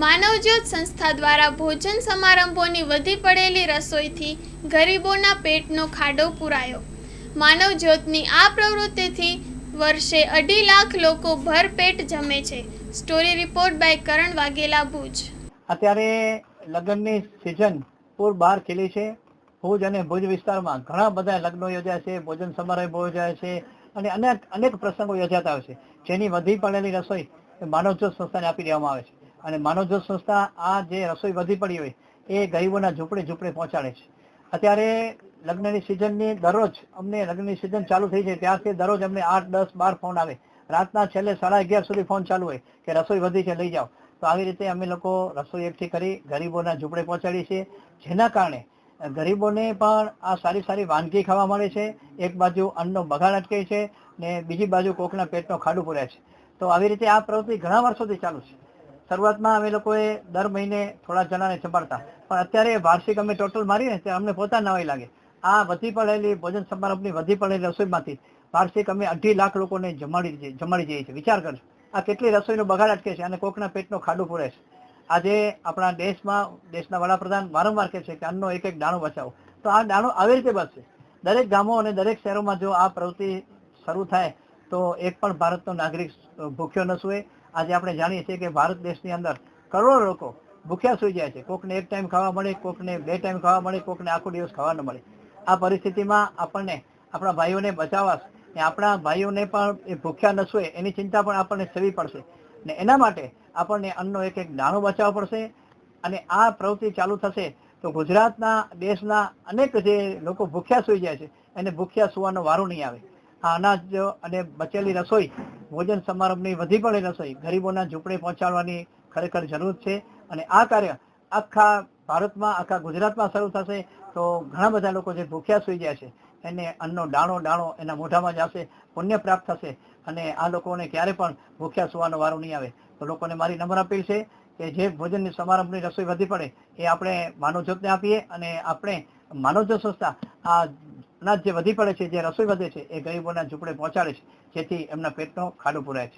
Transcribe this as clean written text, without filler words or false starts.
માનવજ્યોત સંસ્થા દ્વારા ભોજન સમારંભોની વધી પડેલી રસોઈથી ગરીબોના પેટનો ખાડો પૂરાયો। માનવજ્યોતની આ પ્રવૃત્તિથી વર્ષે 2.5 લાખ લોકો ભરપેટ જમે છે। સ્ટોરી રિપોર્ટ બાય કરણ વાઘેલા, ભુજ। અત્યારે લગ્નની સિઝન પૂર બહાર ખીલી છે। ભુજ અને ભુજ વિસ્તારમાં ઘણા બધા લગ્નો યોજાય છે, ભોજન સમારંભો યોજાય છે અને અનેક પ્રસંગો યોજાતા હોય છે, જેની વધી પડેલી રસોઈ માનવજ્યોત સંસ્થાને આપી દેવામાં આવે છે। અને માનવજ્યોત સંસ્થા આ જે રસોઈ વધી પડી હોય એ ગરીબોના ઝૂંપડે પહોંચાડે છે। અત્યારે લગ્નની સિઝનની દરરોજ અમને લગ્નની સિઝન ચાલુ થઈ છે ત્યારથી દરરોજ અમને 8, 10, 12 ફોન આવે। રાતના છેલ્લે 11:30 સુધી ફોન ચાલુ હોય કે રસોઈ વધી છે, લઈ જાઓ। તો આવી રીતે અમે લોકો રસોઈ એકઠી કરી ગરીબોના ઝૂંપડે પહોંચાડીએ છીએ, જેના કારણે ગરીબોને પણ આ સારી વાનગી ખાવા મળે છે। એક બાજુ અન્નનો બગાડ અટકે છે ને બીજી બાજુ કોકના પેટનો ખાડું પૂરાય છે। તો આવી રીતે આ પ્રવૃત્તિ ઘણા વર્ષોથી ચાલુ છે। શરૂઆતમાં અમે લોકોએ દર મહિને થોડા જણાને સંભાળતા, પણ અત્યારે વાર્ષિક અમે ટોટલ મારીને ત્યારે અમને પોતાને નવાઈ લાગે। આ વધી પડેલી ભોજન સમારંભની વધી પડેલી રસોઈમાંથી વાર્ષિક અમે 2.5 લાખ લોકોને જમાડી જઈએ છીએ। વિચાર કરજો, આ કેટલી રસોઈનો બગાડ અટકે છે અને કોકના પેટનો ખાડું પૂરે છે। આજે આપણા દેશના વડાપ્રધાન વારંવાર કહે છે કે અન્નનો એક દાણો બચાવો, તો આ દાણો આવી રીતે બચશે। દરેક ગામો અને દરેક શહેરોમાં જો આ પ્રવૃત્તિ શરૂ થાય તો એક પણ ભારતનો નાગરિક ભૂખ્યો ન સૂવે। આજે આપણે જાણીએ છીએ કે ભારત દેશની અંદર કરોડો લોકો ભૂખ્યા સૂઈ જાય છે। કોકને 1 ટાઈમ ખાવા મળે, કોકને 2 ટાઈમ ખાવા મળે, કોકને આખો દિવસ ખાવા ન મળે। આ પરિસ્થિતિમાં આપણને આપણા ભાઈઓને બચાવવા ને આપણા ભાઈઓને પણ એ ભૂખ્યા ન સૂવે એની ચિંતા પણ આપણને થવી પડશે ને એના માટે આપણને અન્નનો એક દાણો બચાવવો પડશે। અને આ પ્રવૃત્તિ ચાલુ થશે તો ગુજરાતના દેશના અનેક જે લોકો ભૂખ્યા સૂઈ જાય છે એને ભૂખ્યા સૂવાનો વારો નહીં આવે। આ અનાજ અને બચેલી રસોઈ ભોજન સમારંભની વધી પડેલી રસોઈ ગરીબોના ઝૂંપડે પહોંચાડવાની ખરેખર જરૂર છે। અને આ કાર્ય આખા ભારતમાં, આખા ગુજરાતમાં શરૂ થશે તો ઘણા બધા લોકો જે ભૂખ્યા સૂઈ જાય છે એને અન્નનો દાણો એના મોઢામાં જશે, પુણ્ય પ્રાપ્ત થશે અને આ લોકોને ક્યારે પણ ભૂખ્યા સૂવાનો વારો નહીં આવે। તો લોકોને મારી નમ્ર અપીલ છે કે જે ભોજનની સમારંભની રસોઈ વધી પડે એ આપણે માનવજ્યોતને આપીએ અને આપણે માનવજ્યોત સંસ્થા આ અનાજ જે વધી પડે છે, જે રસોઈ વધે છે એ ગરીબોના ઝૂંપડે પહોંચાડે છે, જેથી એમના પેટનો ખાડો પૂરાય છે।